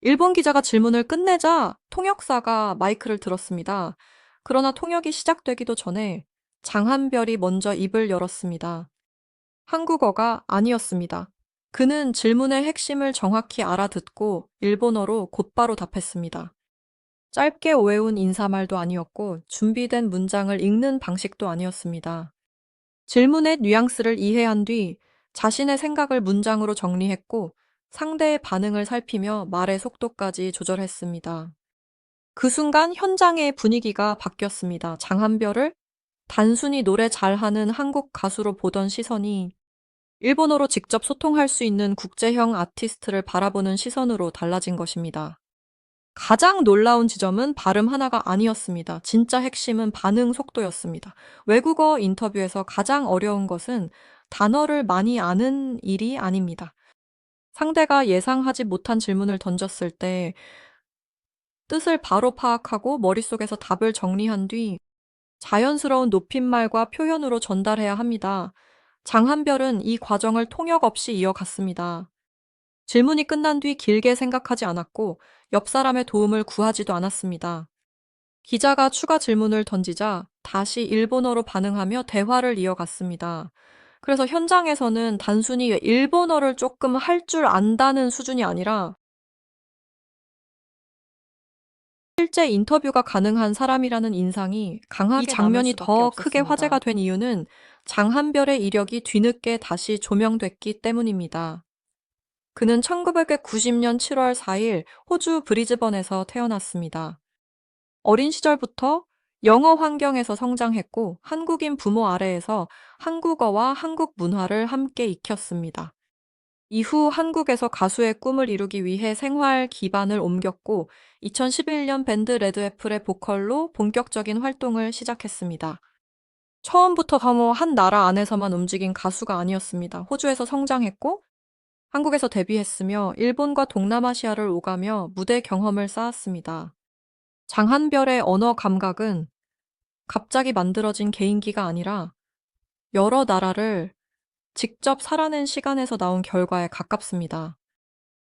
일본 기자가 질문을 끝내자 통역사가 마이크를 들었습니다. 그러나 통역이 시작되기도 전에 장한별이 먼저 입을 열었습니다. 한국어가 아니었습니다. 그는 질문의 핵심을 정확히 알아듣고 일본어로 곧바로 답했습니다. 짧게 외운 인사말도 아니었고 준비된 문장을 읽는 방식도 아니었습니다. 질문의 뉘앙스를 이해한 뒤 자신의 생각을 문장으로 정리했고 상대의 반응을 살피며 말의 속도까지 조절했습니다. 그 순간 현장의 분위기가 바뀌었습니다. 장한별을 단순히 노래 잘하는 한국 가수로 보던 시선이 일본어로 직접 소통할 수 있는 국제형 아티스트를 바라보는 시선으로 달라진 것입니다. 가장 놀라운 지점은 발음 하나가 아니었습니다. 진짜 핵심은 반응 속도였습니다. 외국어 인터뷰에서 가장 어려운 것은 단어를 많이 아는 일이 아닙니다. 상대가 예상하지 못한 질문을 던졌을 때 뜻을 바로 파악하고 머릿속에서 답을 정리한 뒤 자연스러운 높임말과 표현으로 전달해야 합니다. 장한별은 이 과정을 통역 없이 이어갔습니다. 질문이 끝난 뒤 길게 생각하지 않았고 옆 사람의 도움을 구하지도 않았습니다. 기자가 추가 질문을 던지자 다시 일본어로 반응하며 대화를 이어갔습니다. 그래서 현장에서는 단순히 일본어를 조금 할 줄 안다는 수준이 아니라 실제 인터뷰가 가능한 사람이라는 인상이 강하게 이 장면이 더 크게 화제가 된 이유는 장한별의 이력이 뒤늦게 다시 조명됐기 때문입니다. 그는 1990년 7월 4일 호주 브리즈번에서 태어났습니다. 어린 시절부터 영어 환경에서 성장했고 한국인 부모 아래에서 한국어와 한국 문화를 함께 익혔습니다. 이후 한국에서 가수의 꿈을 이루기 위해 생활 기반을 옮겼고 2011년 밴드 레드애플의 보컬로 본격적인 활동을 시작했습니다. 처음부터 한 나라 안에서만 움직인 가수가 아니었습니다. 호주에서 성장했고 한국에서 데뷔했으며 일본과 동남아시아를 오가며 무대 경험을 쌓았습니다. 장한별의 언어 감각은 갑자기 만들어진 개인기가 아니라 여러 나라를 직접 살아낸 시간에서 나온 결과에 가깝습니다.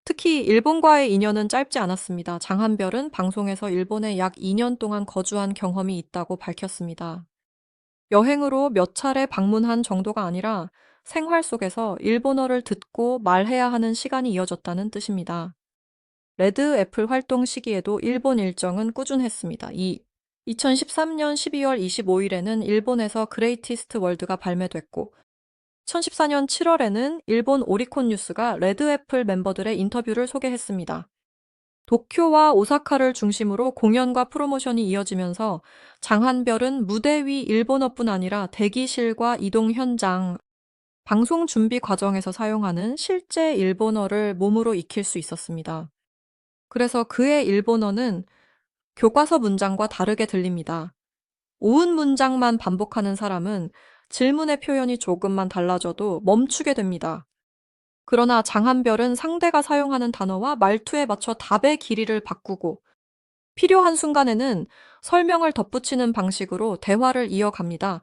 특히 일본과의 인연은 짧지 않았습니다. 장한별은 방송에서 일본에 약 2년 동안 거주한 경험이 있다고 밝혔습니다. 여행으로 몇 차례 방문한 정도가 아니라 생활 속에서 일본어를 듣고 말해야 하는 시간이 이어졌다는 뜻입니다. 레드 애플 활동 시기에도 일본 일정은 꾸준했습니다. 2013년 12월 25일에는 일본에서 그레이티스트 월드가 발매됐고 2014년 7월에는 일본 오리콘 뉴스가 레드 애플 멤버들의 인터뷰를 소개했습니다. 도쿄와 오사카를 중심으로 공연과 프로모션이 이어지면서 장한별은 무대 위 일본어뿐 아니라 대기실과 이동 현장, 방송 준비 과정에서 사용하는 실제 일본어를 몸으로 익힐 수 있었습니다. 그래서 그의 일본어는 교과서 문장과 다르게 들립니다. 오은 문장만 반복하는 사람은 질문의 표현이 조금만 달라져도 멈추게 됩니다. 그러나 장한별은 상대가 사용하는 단어와 말투에 맞춰 답의 길이를 바꾸고 필요한 순간에는 설명을 덧붙이는 방식으로 대화를 이어갑니다.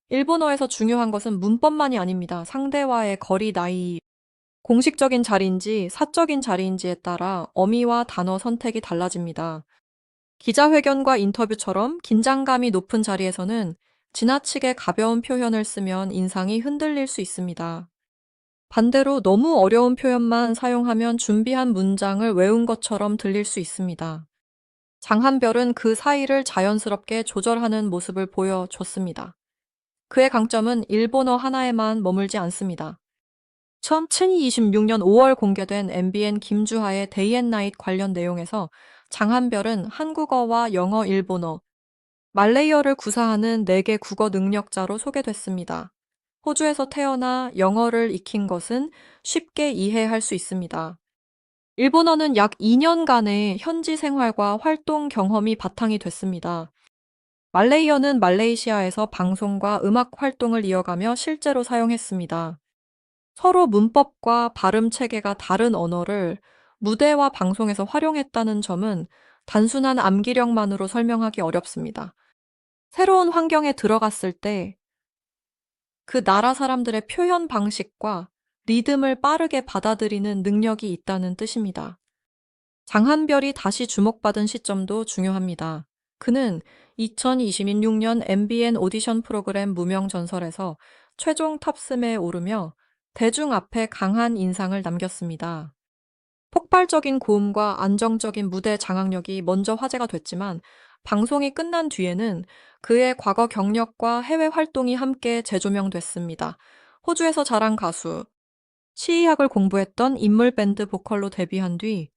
일본어에서 중요한 것은 문법만이 아닙니다. 상대와의 거리, 나이, 공식적인 자리인지 사적인 자리인지에 따라 어미와 단어 선택이 달라집니다. 기자회견과 인터뷰처럼 긴장감이 높은 자리에서는 지나치게 가벼운 표현을 쓰면 인상이 흔들릴 수 있습니다. 반대로 너무 어려운 표현만 사용하면 준비한 문장을 외운 것처럼 들릴 수 있습니다. 장한별은 그 사이를 자연스럽게 조절하는 모습을 보여줬습니다. 그의 강점은 일본어 하나에만 머물지 않습니다. 2026년 5월 공개된 MBN 김주하의 데이 앤 나잇 관련 내용에서 장한별은 한국어와 영어, 일본어, 말레이어를 구사하는 4개 국어 능력자로 소개됐습니다. 호주에서 태어나 영어를 익힌 것은 쉽게 이해할 수 있습니다. 일본어는 약 2년간의 현지 생활과 활동 경험이 바탕이 됐습니다. 말레이어는 말레이시아에서 방송과 음악 활동을 이어가며 실제로 사용했습니다. 서로 문법과 발음 체계가 다른 언어를 무대와 방송에서 활용했다는 점은 단순한 암기력만으로 설명하기 어렵습니다. 새로운 환경에 들어갔을 때 그 나라 사람들의 표현 방식과 리듬을 빠르게 받아들이는 능력이 있다는 뜻입니다. 장한별이 다시 주목받은 시점도 중요합니다. 그는 2026년 MBN 오디션 프로그램 무명전설에서 최종 탑3에 오르며 대중 앞에 강한 인상을 남겼습니다. 폭발적인 고음과 안정적인 무대 장악력이 먼저 화제가 됐지만 방송이 끝난 뒤에는 그의 과거 경력과 해외 활동이 함께 재조명됐습니다. 호주에서 자란 가수, 치의학을 공부했던 인물 밴드 보컬로 데뷔한 뒤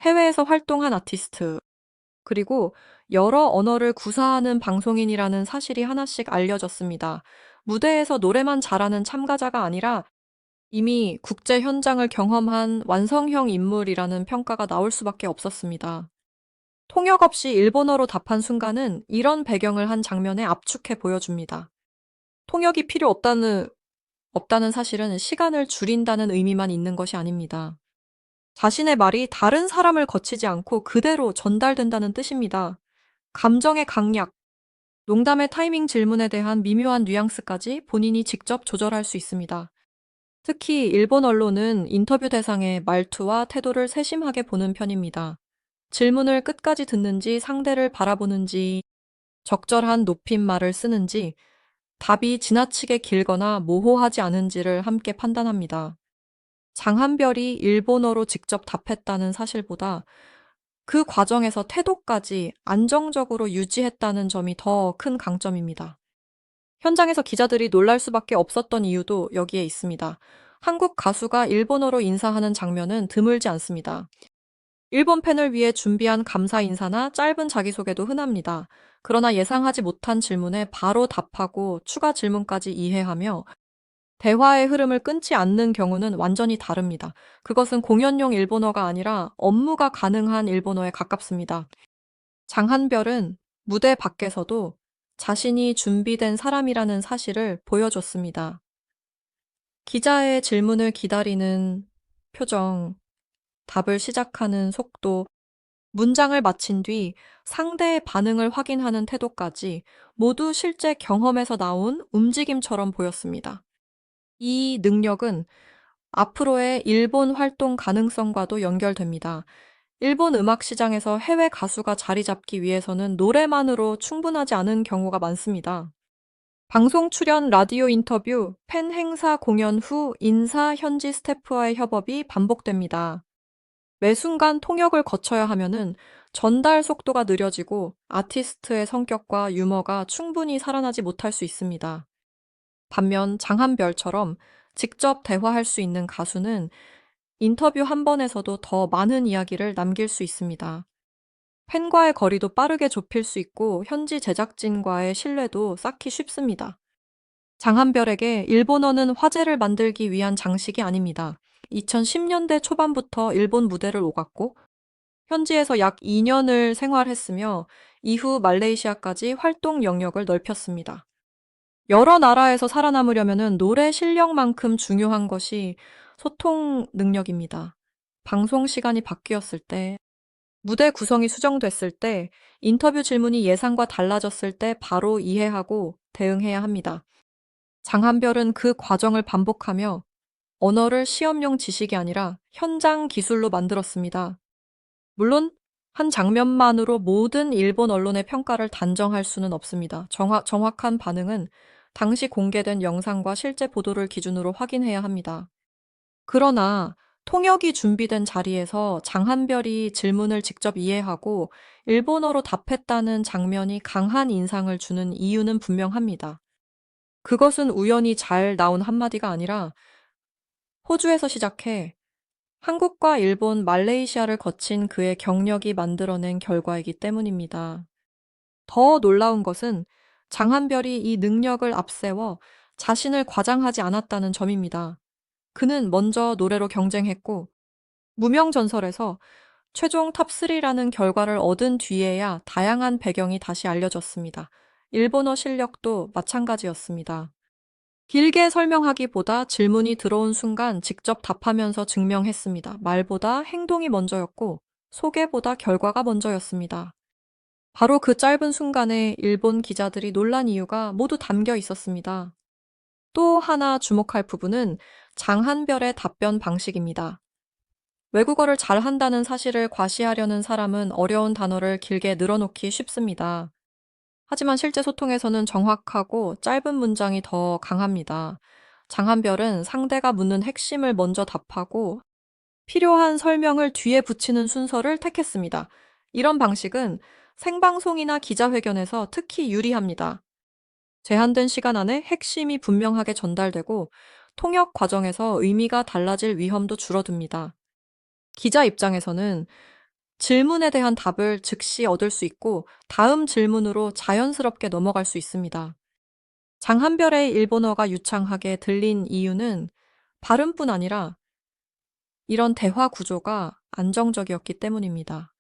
해외에서 활동한 아티스트, 그리고 여러 언어를 구사하는 방송인이라는 사실이 하나씩 알려졌습니다. 무대에서 노래만 잘하는 참가자가 아니라 이미 국제 현장을 경험한 완성형 인물이라는 평가가 나올 수밖에 없었습니다. 통역 없이 일본어로 답한 순간은 이런 배경을 한 장면에 압축해 보여줍니다. 통역이 필요 없다는 사실은 시간을 줄인다는 의미만 있는 것이 아닙니다. 자신의 말이 다른 사람을 거치지 않고 그대로 전달된다는 뜻입니다. 감정의 강약, 농담의 타이밍 질문에 대한 미묘한 뉘앙스까지 본인이 직접 조절할 수 있습니다. 특히 일본 언론은 인터뷰 대상의 말투와 태도를 세심하게 보는 편입니다. 질문을 끝까지 듣는지 상대를 바라보는지 적절한 높임말을 쓰는지 답이 지나치게 길거나 모호하지 않은지를 함께 판단합니다. 장한별이 일본어로 직접 답했다는 사실보다 그 과정에서 태도까지 안정적으로 유지했다는 점이 더 큰 강점입니다. 현장에서 기자들이 놀랄 수밖에 없었던 이유도 여기에 있습니다. 한국 가수가 일본어로 인사하는 장면은 드물지 않습니다. 일본 팬을 위해 준비한 감사 인사나 짧은 자기소개도 흔합니다. 그러나 예상하지 못한 질문에 바로 답하고 추가 질문까지 이해하며 대화의 흐름을 끊지 않는 경우는 완전히 다릅니다. 그것은 공연용 일본어가 아니라 업무가 가능한 일본어에 가깝습니다. 장한별은 무대 밖에서도 자신이 준비된 사람이라는 사실을 보여줬습니다. 기자의 질문을 기다리는 표정, 답을 시작하는 속도, 문장을 마친 뒤 상대의 반응을 확인하는 태도까지 모두 실제 경험에서 나온 움직임처럼 보였습니다. 이 능력은 앞으로의 일본 활동 가능성과도 연결됩니다. 일본 음악 시장에서 해외 가수가 자리 잡기 위해서는 노래만으로 충분하지 않은 경우가 많습니다. 방송 출연, 라디오 인터뷰, 팬 행사 공연 후 인사, 현지 스태프와의 협업이 반복됩니다. 매 순간 통역을 거쳐야 하면은 전달 속도가 느려지고 아티스트의 성격과 유머가 충분히 살아나지 못할 수 있습니다. 반면 장한별처럼 직접 대화할 수 있는 가수는 인터뷰 한 번에서도 더 많은 이야기를 남길 수 있습니다. 팬과의 거리도 빠르게 좁힐 수 있고 현지 제작진과의 신뢰도 쌓기 쉽습니다. 장한별에게 일본어는 화제를 만들기 위한 장식이 아닙니다. 2010년대 초반부터 일본 무대를 오갔고 현지에서 약 2년을 생활했으며 이후 말레이시아까지 활동 영역을 넓혔습니다. 여러 나라에서 살아남으려면 노래 실력만큼 중요한 것이 소통 능력입니다. 방송 시간이 바뀌었을 때, 무대 구성이 수정됐을 때, 인터뷰 질문이 예상과 달라졌을 때 바로 이해하고 대응해야 합니다. 장한별은 그 과정을 반복하며 언어를 시험용 지식이 아니라 현장 기술로 만들었습니다. 물론 한 장면만으로 모든 일본 언론의 평가를 단정할 수는 없습니다. 정확한 반응은 당시 공개된 영상과 실제 보도를 기준으로 확인해야 합니다. 그러나 통역이 준비된 자리에서 장한별이 질문을 직접 이해하고 일본어로 답했다는 장면이 강한 인상을 주는 이유는 분명합니다. 그것은 우연히 잘 나온 한마디가 아니라 호주에서 시작해 한국과 일본, 말레이시아를 거친 그의 경력이 만들어낸 결과이기 때문입니다. 더 놀라운 것은 장한별이 이 능력을 앞세워 자신을 과장하지 않았다는 점입니다. 그는 먼저 노래로 경쟁했고 무명전설에서 최종 탑3라는 결과를 얻은 뒤에야 다양한 배경이 다시 알려졌습니다. 일본어 실력도 마찬가지였습니다. 길게 설명하기보다 질문이 들어온 순간 직접 답하면서 증명했습니다. 말보다 행동이 먼저였고 소개보다 결과가 먼저였습니다. 바로 그 짧은 순간에 일본 기자들이 놀란 이유가 모두 담겨 있었습니다. 또 하나 주목할 부분은 장한별의 답변 방식입니다. 외국어를 잘한다는 사실을 과시하려는 사람은 어려운 단어를 길게 늘어놓기 쉽습니다. 하지만 실제 소통에서는 정확하고 짧은 문장이 더 강합니다. 장한별은 상대가 묻는 핵심을 먼저 답하고 필요한 설명을 뒤에 붙이는 순서를 택했습니다. 이런 방식은 생방송이나 기자회견에서 특히 유리합니다. 제한된 시간 안에 핵심이 분명하게 전달되고 통역 과정에서 의미가 달라질 위험도 줄어듭니다. 기자 입장에서는 질문에 대한 답을 즉시 얻을 수 있고 다음 질문으로 자연스럽게 넘어갈 수 있습니다. 장한별의 일본어가 유창하게 들린 이유는 발음뿐 아니라 이런 대화 구조가 안정적이었기 때문입니다.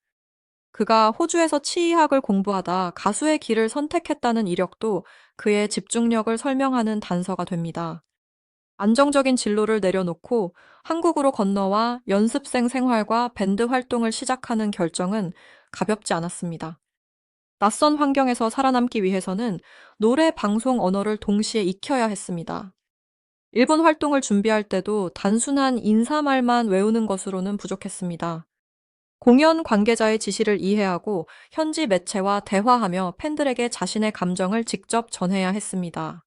그가 호주에서 치의학을 공부하다 가수의 길을 선택했다는 이력도 그의 집중력을 설명하는 단서가 됩니다. 안정적인 진로를 내려놓고 한국으로 건너와 연습생 생활과 밴드 활동을 시작하는 결정은 가볍지 않았습니다. 낯선 환경에서 살아남기 위해서는 노래, 방송 언어를 동시에 익혀야 했습니다. 일본 활동을 준비할 때도 단순한 인사말만 외우는 것으로는 부족했습니다. 공연 관계자의 지시를 이해하고 현지 매체와 대화하며 팬들에게 자신의 감정을 직접 전해야 했습니다.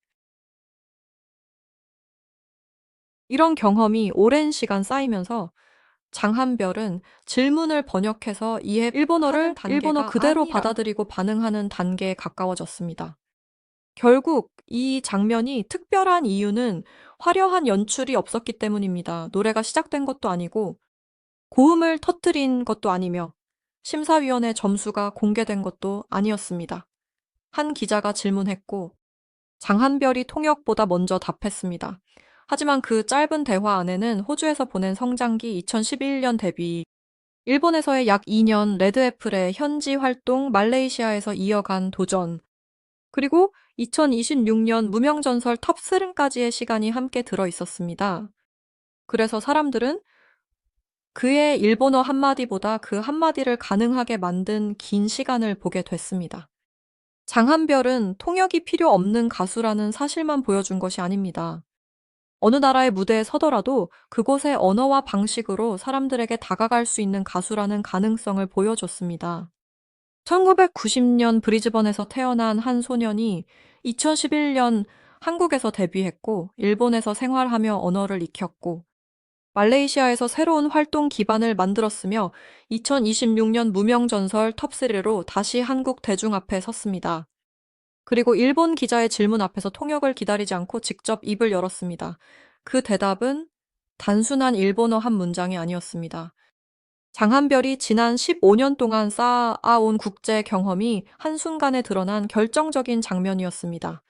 이런 경험이 오랜 시간 쌓이면서 장한별은 질문을 번역해서 일본어를 일본어 그대로 받아들이고 반응하는 단계에 가까워졌습니다. 결국 이 장면이 특별한 이유는 화려한 연출이 없었기 때문입니다. 노래가 시작된 것도 아니고 고음을 터뜨린 것도 아니며 심사위원의 점수가 공개된 것도 아니었습니다. 한 기자가 질문했고 장한별이 통역보다 먼저 답했습니다. 하지만 그 짧은 대화 안에는 호주에서 보낸 성장기 2011년 데뷔, 일본에서의 약 2년 레드애플의 현지 활동, 말레이시아에서 이어간 도전, 그리고 2026년 무명전설 탑3까지의 시간이 함께 들어 있었습니다. 그래서 사람들은 그의 일본어 한마디보다 그 한마디를 가능하게 만든 긴 시간을 보게 됐습니다. 장한별은 통역이 필요 없는 가수라는 사실만 보여준 것이 아닙니다. 어느 나라의 무대에 서더라도 그곳의 언어와 방식으로 사람들에게 다가갈 수 있는 가수라는 가능성을 보여줬습니다. 1990년 브리즈번에서 태어난 한 소년이 2011년 한국에서 데뷔했고, 일본에서 생활하며 언어를 익혔고, 말레이시아에서 새로운 활동 기반을 만들었으며 2026년 무명전설 톱3로 다시 한국 대중 앞에 섰습니다. 그리고 일본 기자의 질문 앞에서 통역을 기다리지 않고 직접 입을 열었습니다. 그 대답은 단순한 일본어 한 문장이 아니었습니다. 장한별이 지난 15년 동안 쌓아온 국제 경험이 한순간에 드러난 결정적인 장면이었습니다.